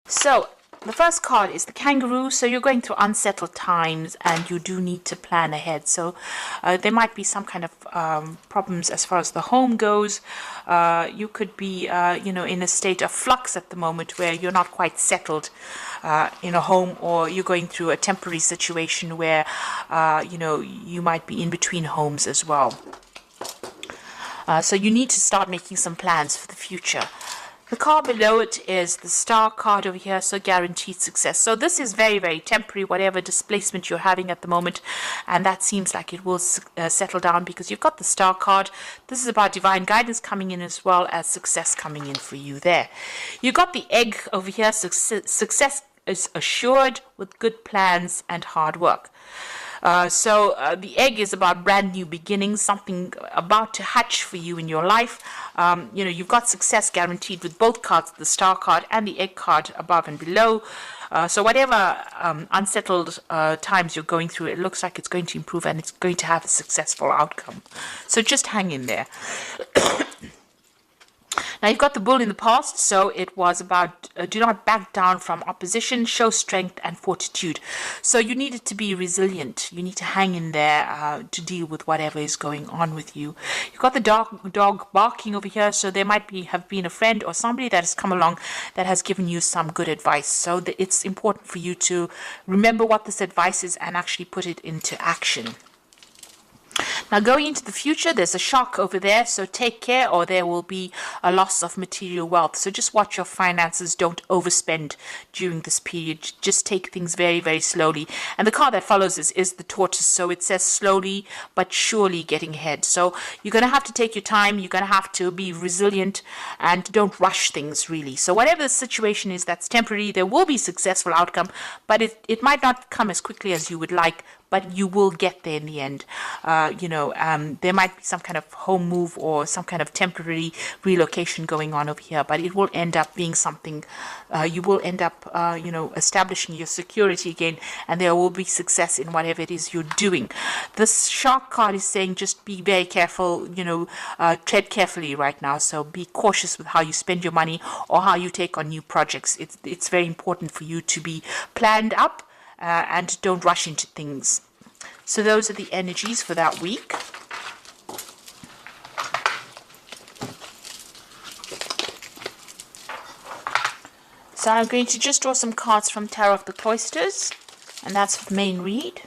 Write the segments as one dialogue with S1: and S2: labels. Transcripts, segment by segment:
S1: So the first card is the kangaroo. So you're going through unsettled times and you do need to plan ahead. So there might be some kind of problems as far as the home goes. You could be, in a state of flux at the moment where you're not quite settled in a home, or you're going through a temporary situation where, you might be in between homes as well. So you need to start making some plans for the future. The card below it is the star card over here, so guaranteed success. So this is very, very temporary, whatever displacement you're having at the moment, and that seems like it will settle down because you've got the star card. This is about divine guidance coming in as well as success coming in for you there. You've got the egg over here, success is assured with good plans and hard work. So the egg is about brand new beginnings, something about to hatch for you in your life. You've got success guaranteed with both cards, the star card and the egg card above and below. So whatever unsettled times you're going through, it looks like it's going to improve and it's going to have a successful outcome. So just hang in there. Now, you've got the bull in the past, so it was about do not back down from opposition, show strength and fortitude. So you needed to be resilient. You need to hang in there to deal with whatever is going on with you. You've got the dog barking over here, so there might have been a friend or somebody that has come along that has given you some good advice. So it's important for you to remember what this advice is and actually put it into action. Now, going into the future, there's a shark over there, so take care or there will be a loss of material wealth. So just watch your finances. Don't overspend during this period. Just take things very, very slowly. And the card that follows is the tortoise. So it says slowly but surely getting ahead. So you're going to have to take your time. You're going to have to be resilient and don't rush things, really. So whatever the situation is that's temporary, there will be successful outcome, but it might not come as quickly as you would like, but you will get there in the end. There might be some kind of home move or some kind of temporary relocation going on over here, but it will end up being something, you will end up, establishing your security again, and there will be success in whatever it is you're doing. This shark card is saying just be very careful, tread carefully right now. So be cautious with how you spend your money or how you take on new projects. It's very important for you to be planned up and don't rush into things. So those are the energies for that week. So I'm going to just draw some cards from Tarot of the Cloisters, and that's for the main read.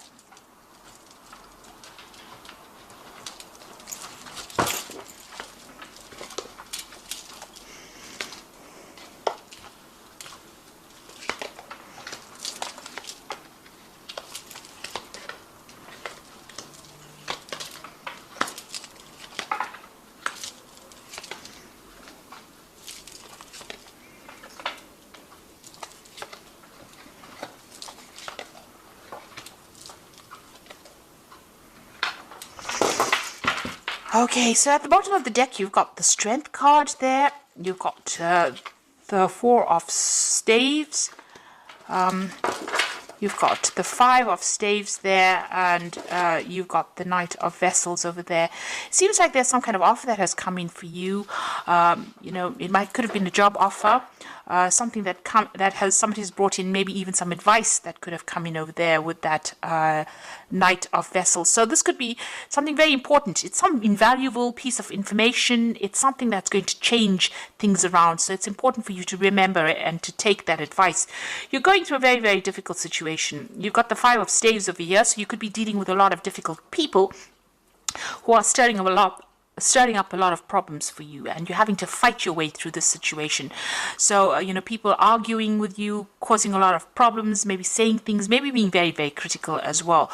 S1: Okay, so at the bottom of the deck, you've got the Strength card there. You've got the Four of Staves. You've got the Five of Staves there, and you've got the Knight of Vessels over there. It seems like there's some kind of offer that has come in for you. It could have been a job offer, something that somebody's brought in, maybe even some advice that could have come in over there with that Knight of Vessels. So this could be something very important. It's some invaluable piece of information. It's something that's going to change things around. So it's important for you to remember it and to take that advice. You're going through a very, very difficult situation. You've got the Five of Staves over here, so you could be dealing with a lot of difficult people who are stirring up a lot of problems for you, and you're having to fight your way through this situation. So people arguing with you, causing a lot of problems, maybe saying things, maybe being very, very critical as well.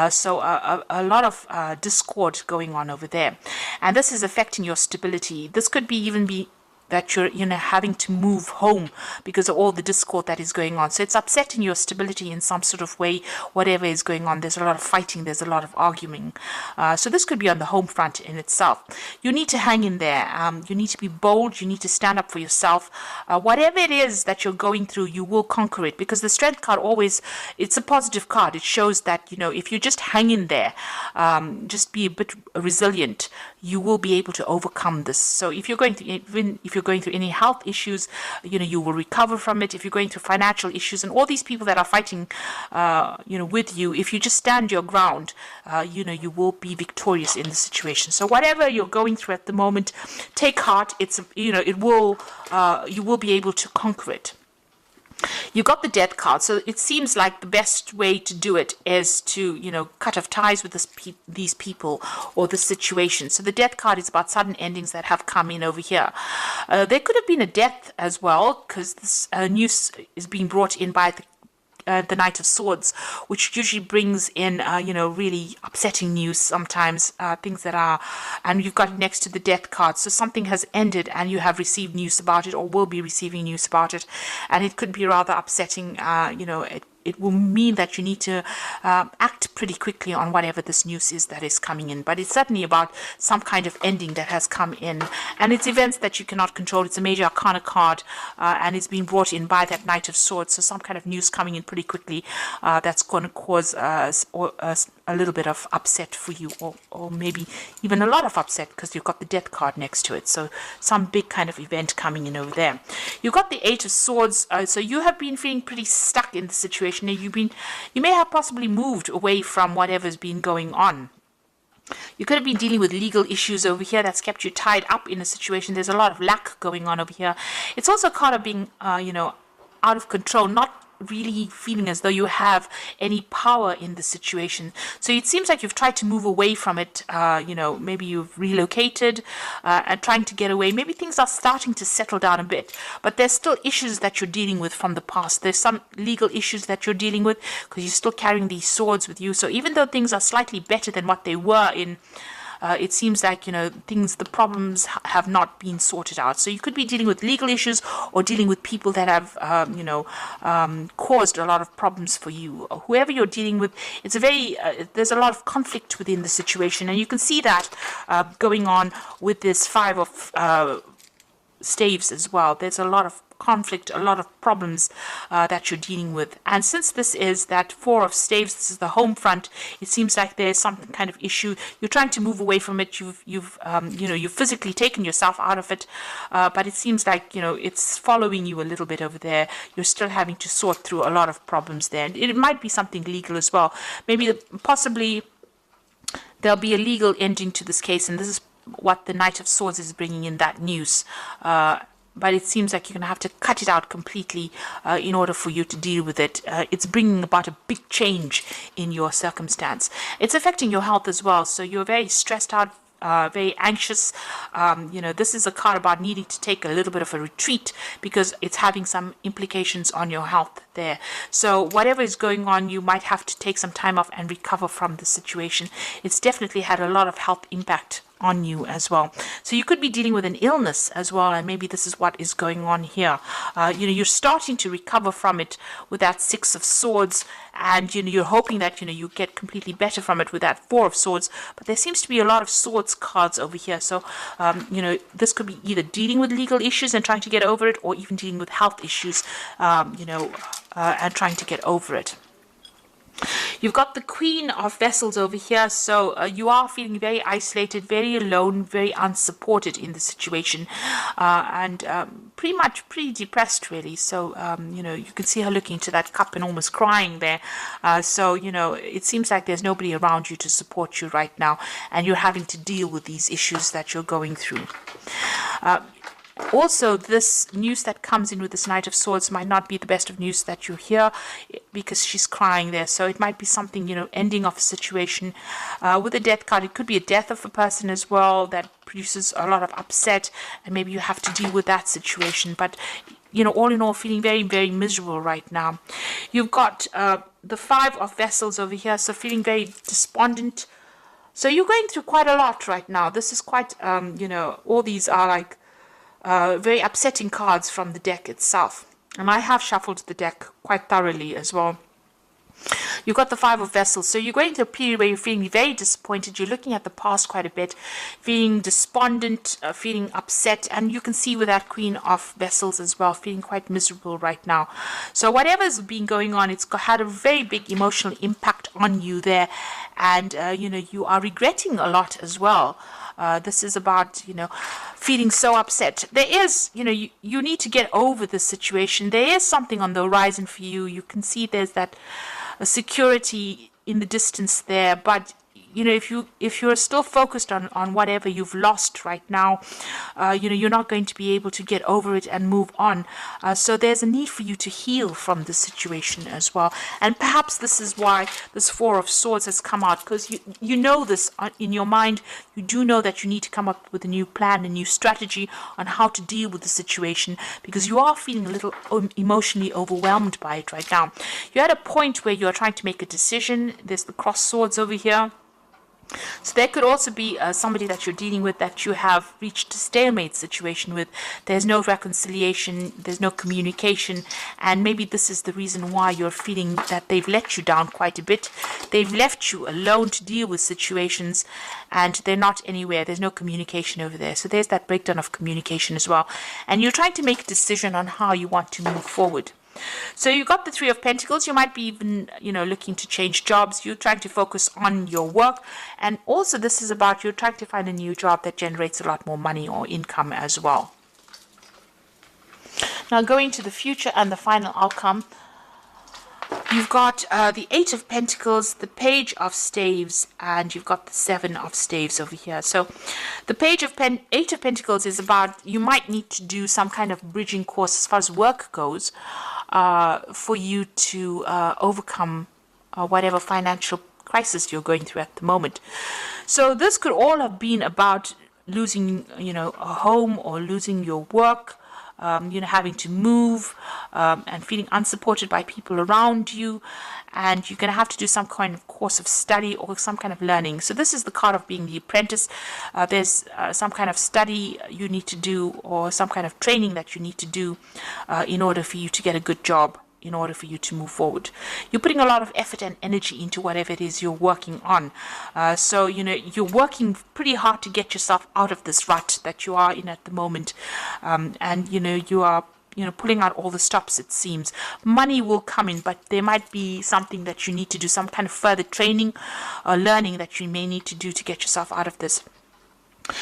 S1: So a lot of discord going on over there, and this is affecting your stability. This could even be that you're having to move home because of all the discord that is going on. So it's upsetting your stability in some sort of way, whatever is going on. There's a lot of fighting, there's a lot of arguing. So this could be on the home front in itself. You need to hang in there. You need to be bold. You need to stand up for yourself. Whatever it is that you're going through, you will conquer it, because the Strength card always, it's a positive card. It shows that, if you just hang in there, just be a bit resilient, you will be able to overcome this. So if you're going through, even if you're going through any health issues, you will recover from it. If you're going through financial issues, and all these people that are fighting, with you, if you just stand your ground, you will be victorious in the situation. So whatever you're going through at the moment, take heart. You will be able to conquer it. You got the death card, so it seems like the best way to do it is to, cut off ties with these people or the situation. So the death card is about sudden endings that have come in over here. There could have been a death as well, because this news is being brought in by the Knight of Swords, which usually brings in, really upsetting news sometimes, things that are, and you've got it next to the death card. So something has ended and you have received news about it or will be receiving news about it. And it could be rather upsetting, it will mean that you need to act pretty quickly on whatever this news is that is coming in. But it's certainly about some kind of ending that has come in. And it's events that you cannot control. It's a major arcana card, and it's been brought in by that Knight of Swords. So some kind of news coming in pretty quickly that's going to cause a little bit of upset for you, or maybe even a lot of upset, because you've got the death card next to it. So some big kind of event coming in over there. You've got the Eight of Swords. So you have been feeling pretty stuck in the situation. You may have possibly moved away from whatever's been going on. You could have been dealing with legal issues over here that's kept you tied up in a situation. There's a lot of lack going on over here. It's also a card of being, out of control, not really feeling as though you have any power in the situation. So it seems like you've tried to move away from it. Maybe you've relocated and trying to get away. Maybe things are starting to settle down a bit, but there's still issues that you're dealing with from the past. There's some legal issues that you're dealing with because you're still carrying these swords with you. So even though things are slightly better than what they were in, it seems like, the problems have not been sorted out. So you could be dealing with legal issues or dealing with people that have, caused a lot of problems for you. Whoever you're dealing with, it's there's a lot of conflict within the situation. And you can see that going on with this Five of Staves as well. There's a lot of conflict, a lot of problems that you're dealing with. And since this is that Four of Staves, this is the home front, it seems like there's some kind of issue. You're trying to move away from it. You've physically taken yourself out of it, but it seems like, it's following you a little bit over there. You're still having to sort through a lot of problems there. And it might be something legal as well. Maybe possibly there'll be a legal ending to this case, and this is what the Knight of Swords is bringing in, that news. But it seems like you're going to have to cut it out completely in order for you to deal with it. It's bringing about a big change in your circumstance. It's affecting your health as well. So you're very stressed out, very anxious. This is a card about needing to take a little bit of a retreat because it's having some implications on your health there. So whatever is going on, you might have to take some time off and recover from the situation. It's definitely had a lot of health impact on you as well. So you could be dealing with an illness as well, and maybe this is what is going on here. You're starting to recover from it with that Six of Swords, and you're hoping that you get completely better from it with that Four of Swords. But there seems to be a lot of swords cards over here. So this could be either dealing with legal issues and trying to get over it, or even dealing with health issues, and trying to get over it. You've got the Queen of Vessels over here, so you are feeling very isolated, very alone, very unsupported in the situation, and pretty depressed, really. So, you can see her looking to that cup and almost crying there. So, it seems like there's nobody around you to support you right now, and you're having to deal with these issues that you're going through. Also, this news that comes in with this Knight of Swords might not be the best of news that you hear, because she's crying there. So it might be something, ending of a situation. With a death card, it could be a death of a person as well that produces a lot of upset, and maybe you have to deal with that situation. But, all in all, feeling very, very miserable right now. You've got the Five of Vessels over here, so feeling very despondent. So you're going through quite a lot right now. This is quite, all these are like very upsetting cards from the deck itself. And I have shuffled the deck quite thoroughly as well. You've got the Five of Vessels. So you're going through a period where you're feeling very disappointed. You're looking at the past quite a bit, feeling despondent, feeling upset. And you can see with that Queen of Vessels as well, feeling quite miserable right now. So whatever's been going on, it's had a very big emotional impact on you there. And, you are regretting a lot as well. This is about, feeling so upset. There is, you need to get over this situation. There is something on the horizon for you. You can see there's that security in the distance there, but if you're still focused on whatever you've lost right now, you're not going to be able to get over it and move on. So there's a need for you to heal from the situation as well. And perhaps this is why this Four of Swords has come out, because you know this in your mind. You do know that you need to come up with a new plan, a new strategy on how to deal with the situation, because you are feeling a little emotionally overwhelmed by it right now. You're at a point where you're trying to make a decision. There's the cross swords over here. So there could also be somebody that you're dealing with that you have reached a stalemate situation with. There's no reconciliation, there's no communication, and maybe this is the reason why you're feeling that they've let you down quite a bit. They've left you alone to deal with situations, and they're not anywhere. There's no communication over there. So there's that breakdown of communication as well. And you're trying to make a decision on how you want to move forward. So you got the Three of Pentacles. You might be even, looking to change jobs. You're trying to focus on your work. And also this is about you're trying to find a new job that generates a lot more money or income as well. Now going to the future and the final outcome. You've got the Eight of Pentacles, the Page of Staves, and you've got the Seven of Staves over here. So the Eight of Pentacles is about you might need to do some kind of bridging course as far as work goes for you to overcome whatever financial crisis you're going through at the moment. So this could all have been about losing, a home or losing your work. Having to move and feeling unsupported by people around you, and you're going to have to do some kind of course of study or some kind of learning. So this is the card of being the apprentice. There's some kind of study you need to do or some kind of training that you need to do in order for you to get a good job, in order for you to move forward. You're putting a lot of effort and energy into whatever it is you're working on. So, you're working pretty hard to get yourself out of this rut that you are in at the moment. And, you are, pulling out all the stops, it seems. Money will come in, but there might be something that you need to do, some kind of further training or learning that you may need to do to get yourself out of this.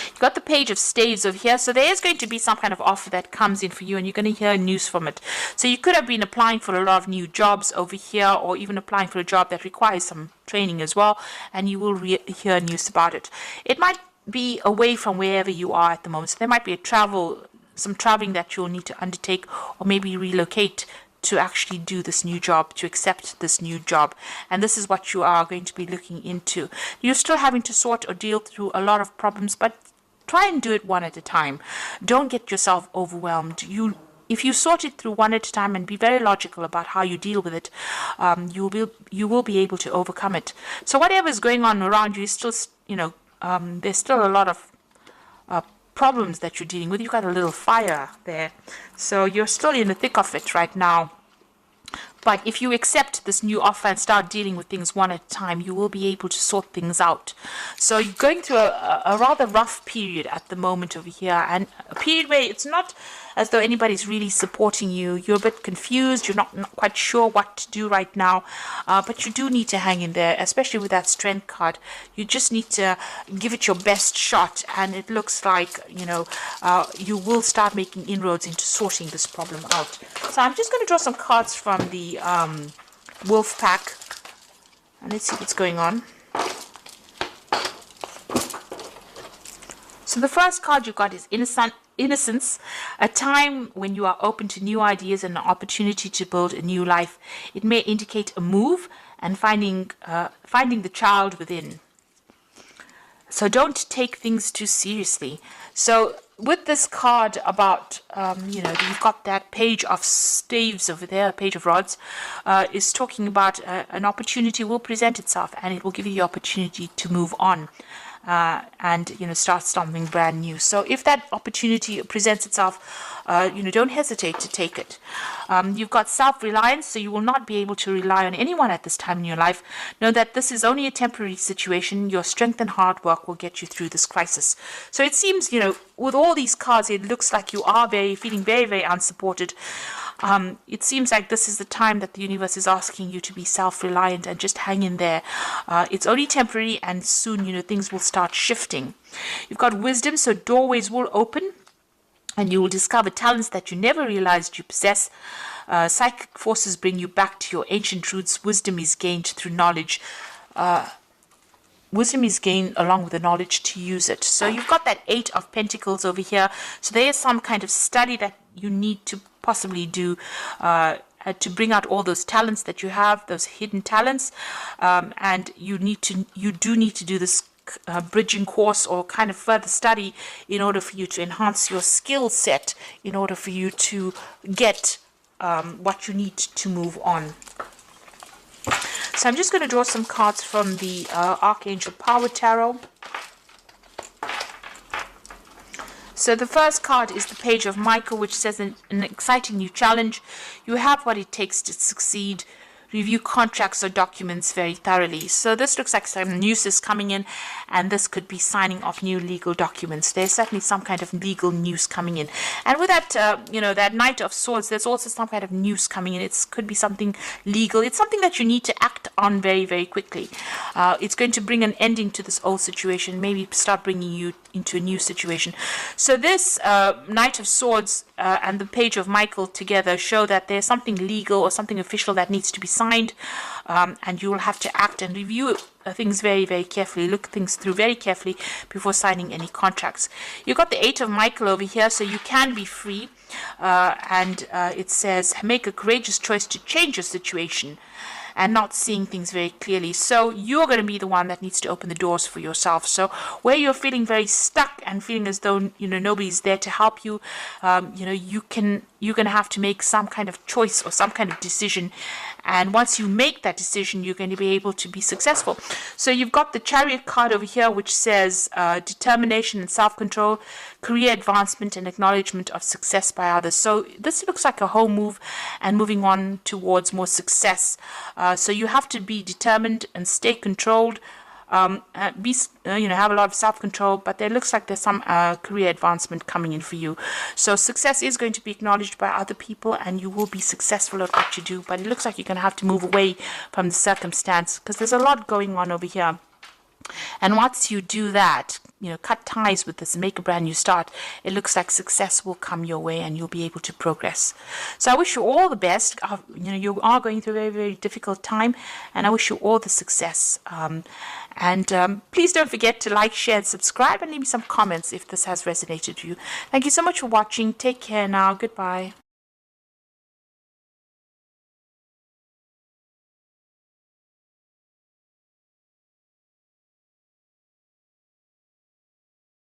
S1: You've got the Page of Staves over here. So there is going to be some kind of offer that comes in for you, and you're going to hear news from it. So you could have been applying for a lot of new jobs over here, or even applying for a job that requires some training as well, and you will hear news about it. It might be away from wherever you are at the moment. So there might be some traveling that you'll need to undertake, or maybe relocate to actually do this new job, to accept this new job. And this is what you are going to be looking into. You're still having to sort or deal through a lot of problems, but try and do it one at a time. Don't get yourself overwhelmed. If you sort it through one at a time and be very logical about how you deal with it, you will be able to overcome it. So whatever is going on around you is still, there's still a lot of problems that you're dealing with. You've got a little fire there, so you're still in the thick of it right now. But if you accept this new offer and start dealing with things one at a time, you will be able to sort things out. So you're going through a rather rough period at the moment over here, and a period where it's not as though anybody's really supporting you. You're a bit confused. You're not quite sure what to do right now, but you do need to hang in there, especially with that Strength card. You just need to give it your best shot, and it looks like, you will start making inroads into sorting this problem out. So I'm just going to draw some cards from the Wolf Pack, and let's see what's going on. So the first card you got is Innocence, a time when you are open to new ideas and an opportunity to build a new life. It may indicate a move and finding the child within. So don't take things too seriously. So with this card about, you've got that Page of Staves over there, Page of Rods, is talking about an opportunity will present itself, and it will give you the opportunity to move on. And start something brand new. So if that opportunity presents itself, don't hesitate to take it. You've got self-reliance, so you will not be able to rely on anyone at this time in your life. Know that this is only a temporary situation. Your strength and hard work will get you through this crisis. So it seems, with all these cards, it looks like you are feeling very, very unsupported. It seems like this is the time that the universe is asking you to be self-reliant and just hang in there. It's only temporary, and soon, things will start shifting. You've got wisdom, so doorways will open and you will discover talents that you never realized you possess. Psychic forces bring you back to your ancient roots. Wisdom is gained through knowledge. Wisdom is gained along with the knowledge to use it. So you've got that 8 of Pentacles over here. So there is some kind of study that you need to possibly do to bring out all those talents that you have, those hidden talents. And you do need to do this bridging course or kind of further study in order for you to enhance your skill set, in order for you to get what you need to move on. So I'm just going to draw some cards from the Archangel Power Tarot. So the first card is the Page of Michael, which says an exciting new challenge. You have what it takes to succeed. Review contracts or documents very thoroughly. So this looks like some news is coming in, and this could be signing of new legal documents. There's certainly some kind of legal news coming in. And with that, that Knight of Swords, there's also some kind of news coming in. It could be something legal. It's something that you need to act on very, very quickly. It's going to bring an ending to this old situation, maybe start bringing you into a new situation. So this Knight of Swords and the Page of Michael together show that there's something legal or something official that needs to be signed, and you will have to act and review things very, very carefully, look things through very carefully before signing any contracts. You've got the 8 of Michael over here, so you can be free, and it says make a courageous choice to change your situation and not seeing things very clearly. So you're going to be the one that needs to open the doors for yourself. So where you're feeling very stuck and feeling as though nobody's there to help you, you're going to have to make some kind of choice or some kind of decision. And once you make that decision, you're going to be able to be successful. So you've got the Chariot card over here, which says determination and self-control, career advancement and acknowledgement of success by others. So this looks like a home move and moving on towards more success. So you have to be determined and stay controlled. Have a lot of self-control, but there looks like there's some career advancement coming in for you. So success is going to be acknowledged by other people, and you will be successful at what you do. But it looks like you're going to have to move away from the circumstance, because there's a lot going on over here. And once you do that, cut ties with this and make a brand new start, it looks like success will come your way and you'll be able to progress. So I wish you all the best. You are going through a very, very difficult time, and I wish you all the success. Please don't forget to like, share, and subscribe, and leave me some comments if this has resonated with you. Thank you so much for watching. Take care now. Goodbye.